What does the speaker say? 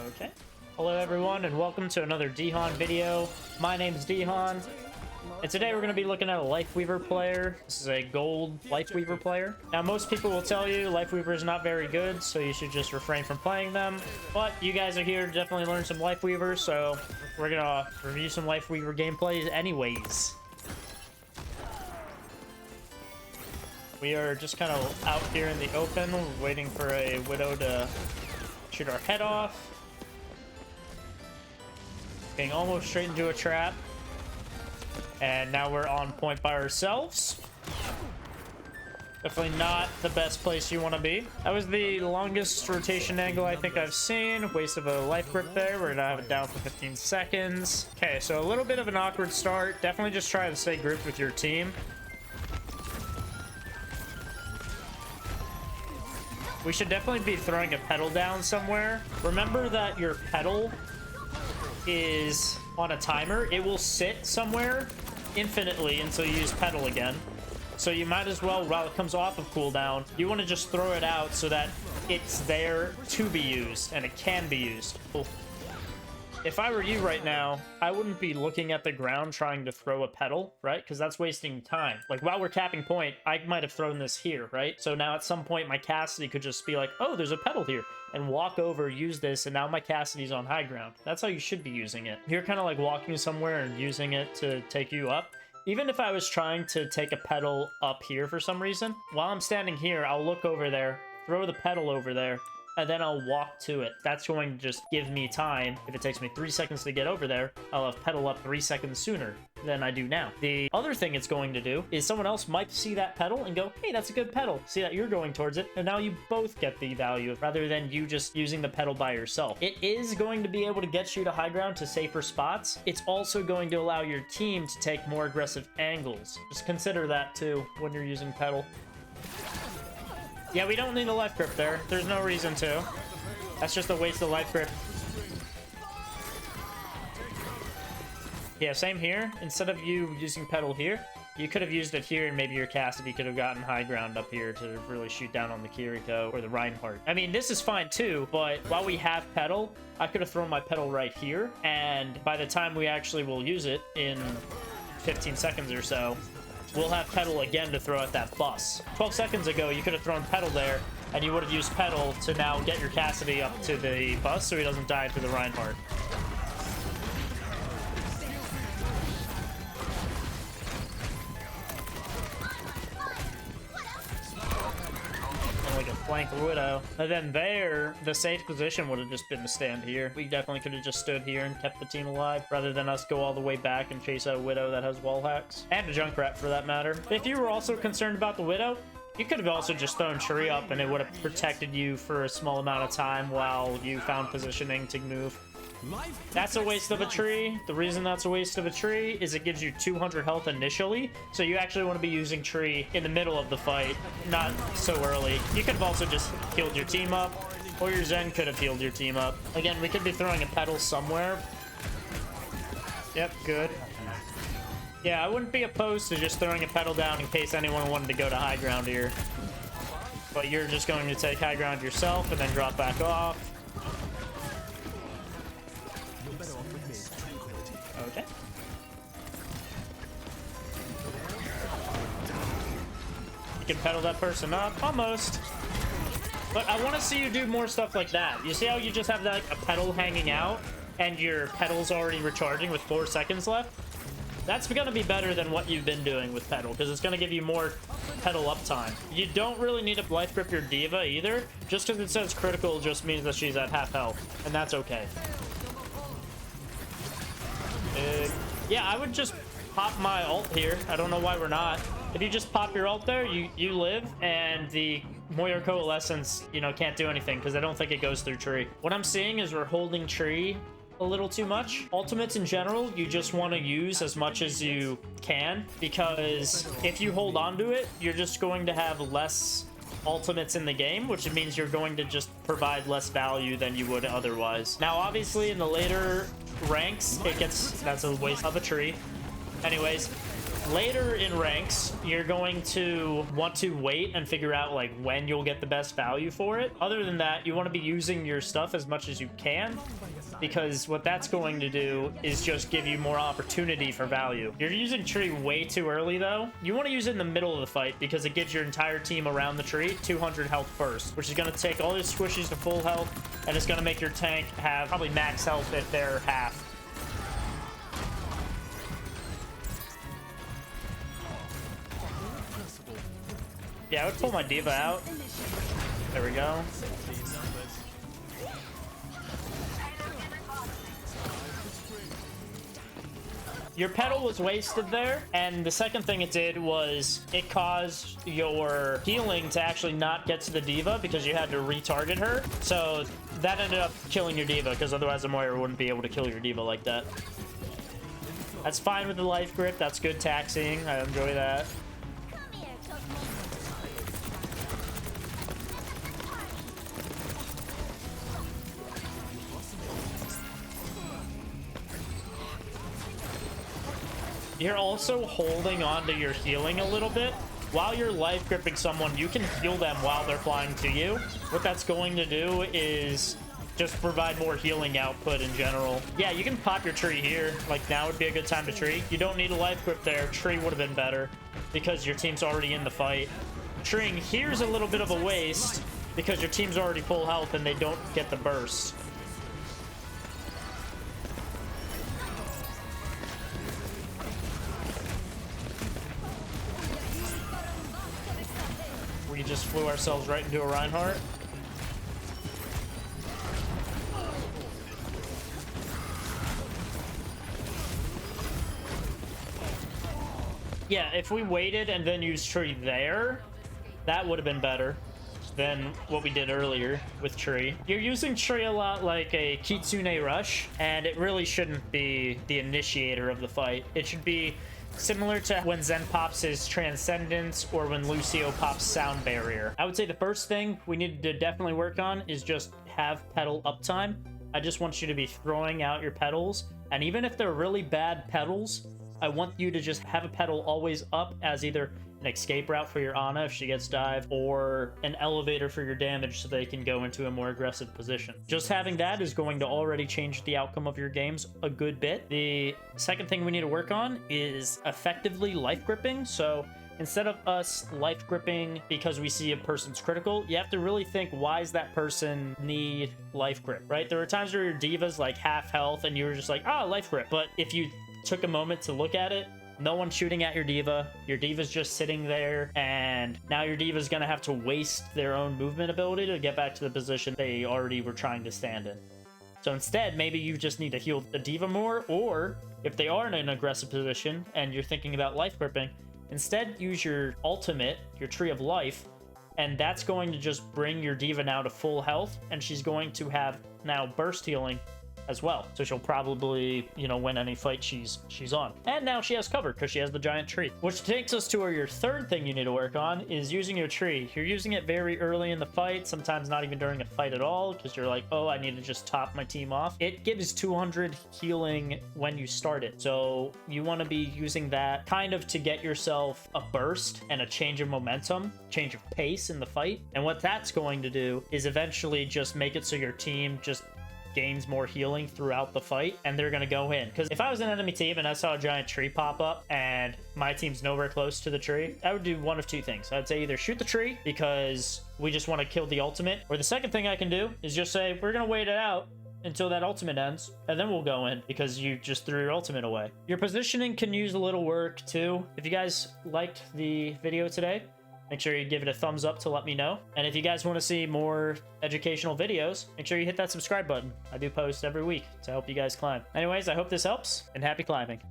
Okay. Hello everyone and welcome to another DHanHan video. My name is DHanHan. And today we're going to be looking at a Lifeweaver player. This is a gold Lifeweaver player. Now most people will tell you Lifeweaver is not very good, so you should just refrain from playing them. But you guys are here to definitely learn some Lifeweaver, so we're going to review some Lifeweaver gameplays anyways. We are just kind of out here in the open, waiting for a Widow to shoot our head off. Getting almost straight into a trap. And now we're on point by ourselves. Definitely not the best place you want to be. That was the longest rotation angle I think I've seen. Waste of a life grip there. We're gonna have it down for 15 seconds. Okay, so a little bit of an awkward start. Definitely just try to stay grouped with your team. We should definitely be throwing a pedal down somewhere. Remember that your pedal is on a timer. It will sit somewhere infinitely until you use pedal again. So you might as well, while it comes off of cooldown, you want to just throw it out so that it's there to be used and it can be used. Cool. If I were you right now, I wouldn't be looking at the ground trying to throw a pedal, right? Because that's wasting time. Like, while we're capping point, I might have thrown this here, right? So now at some point, my Cassidy could just be like, oh, there's a pedal here, and walk over, use this, and now my Cassidy's on high ground. That's how you should be using it. You're kind of like walking somewhere and using it to take you up. Even if I was trying to take a pedal up here for some reason, while I'm standing here, I'll look over there, throw the pedal over there, and then I'll walk to it. That's going to just give me time. If it takes me 3 seconds to get over there, I'll have pedal up 3 seconds sooner than I do now. The other thing it's going to do is someone else might see that pedal and go, hey, that's a good pedal. See that you're going towards it, and now you both get the value rather than you just using the pedal by yourself. It is going to be able to get you to high ground to safer spots. It's also going to allow your team to take more aggressive angles. Just consider that too when you're using pedal. Yeah, we don't need a life grip there. There's no reason to. That's just a waste of life grip. Yeah, same here. Instead of you using pedal here, you could have used it here, and maybe your Cassidy could have gotten high ground up here to really shoot down on the Kiriko or the Reinhardt. I mean, this is fine too, but while we have pedal, I could have thrown my pedal right here, and by the time we actually will use it in 15 seconds or so, we'll have pedal again to throw at that bus. 12 seconds ago, you could have thrown pedal there, and you would have used pedal to now get your Cassidy up to the bus so he doesn't die to the Reinhardt. And like a flank Widow. And then there, the safe position would have just been to stand here. We definitely could have just stood here and kept the team alive, rather than us go all the way back and chase out a Widow that has wall hacks. And a Junkrat, for that matter. If you were also concerned about the Widow, you could have also just thrown tree up and it would have protected you for a small amount of time while you found positioning to move. That's a waste of a tree. The reason that's a waste of a tree is it gives you 200 health initially, so you actually want to be using tree in the middle of the fight, not so early. You could have also just healed your team up, or your Zen could have healed your team up. Again, we could be throwing a pedal somewhere. Yep, good. Yeah, I wouldn't be opposed to just throwing a pedal down in case anyone wanted to go to high ground here. But you're just going to take high ground yourself and then drop back off. Okay. You can pedal that person up, almost. But I want to see you do more stuff like that. You see how you just have that, like, a pedal hanging out and your pedal's already recharging with 4 seconds left? That's going to be better than what you've been doing with pedal, because it's going to give you more pedal uptime. You don't really need to life grip your diva either. Just because it says critical just means that she's at half health, and that's okay. Yeah, I would just pop my ult here. I don't know why we're not. If you just pop your ult there, you live, and the Moyer Coalescence, you know, can't do anything because I don't think it goes through tree. What I'm seeing is we're holding tree a little too much. Ultimates in general, you just want to use as much as you can, because if you hold on to it, you're just going to have less ultimates in the game, which means you're going to just provide less value than you would otherwise. Now, obviously, in the later ranks, that's a waste of a tree. Anyways, Later in ranks, you're going to want to wait and figure out like when you'll get the best value for it. Other than that, you want to be using your stuff as much as you can, because what that's going to do is just give you more opportunity for value. You're using tree way too early though. You want to use it in the middle of the fight because it gives your entire team around the tree 200 health first, which is going to take all your squishies to full health, and it's going to make your tank have probably max health if they're half. Yeah, I would pull my diva out. There we go. Your petal was wasted there, and the second thing it did was it caused your healing to actually not get to the diva because you had to retarget her. So that ended up killing your diva, because otherwise the Moira wouldn't be able to kill your diva like that. That's fine with the life grip. That's good taxing. I enjoy that. You're also holding on to your healing a little bit. While you're life gripping someone, you can heal them while they're flying to you. What that's going to do is just provide more healing output in general. Yeah, you can pop your tree here. Like, now would be a good time to tree. You don't need a life grip there. Tree would have been better because your team's already in the fight. Treeing here's a little bit of a waste because your team's already full health and they don't get the burst. We just flew ourselves right into a Reinhardt. Yeah, if we waited and then used tree there, that would have been better than what we did earlier with tree. You're using tree a lot like a Kitsune rush, and it really shouldn't be the initiator of the fight. It should be similar to when Zen pops his Transcendence or when Lucio pops Sound Barrier. I would say the first thing we need to definitely work on is just have petal uptime. I just want you to be throwing out your petals, and even if they're really bad petals, I want you to just have a petal always up as either an escape route for your Ana if she gets dived, or an elevator for your damage so they can go into a more aggressive position. Just having that is going to already change the outcome of your games a good bit. The second thing we need to work on is effectively life gripping. So instead of us life gripping because we see a person's critical, you have to really think, why does that person need life grip, right? There are times where your diva's like half health and you were just like, ah, life grip. But if you took a moment to look at it, no one's shooting at your diva's just sitting there, and now your diva's gonna have to waste their own movement ability to get back to the position they already were trying to stand in. So instead, maybe you just need to heal the diva more, or if they are in an aggressive position and you're thinking about life gripping, instead use your ultimate, your tree of life, and that's going to just bring your diva now to full health, and she's going to have now burst healing as well. So she'll probably, you know, win any fight she's on. And now she has cover because she has the giant tree. Which takes us to your third thing you need to work on is using your tree. You're using it very early in the fight, sometimes not even during a fight at all, because you're like, oh, I need to just top my team off. It gives 200 healing when you start it. So you want to be using that kind of to get yourself a burst and a change of momentum, change of pace in the fight. And what that's going to do is eventually just make it so your team just gains more healing throughout the fight, and they're gonna go in. Because if I was an enemy team and I saw a giant tree pop up and my team's nowhere close to the tree, I would do one of two things. I'd say either shoot the tree because we just want to kill the ultimate, or the second thing I can do is just say we're gonna wait it out until that ultimate ends, and then we'll go in because you just threw your ultimate away. Your positioning can use a little work too. If you guys liked the video today, make sure you give it a thumbs up to let me know. And if you guys want to see more educational videos, make sure you hit that subscribe button. I do post every week to help you guys climb. Anyways, I hope this helps, and happy climbing.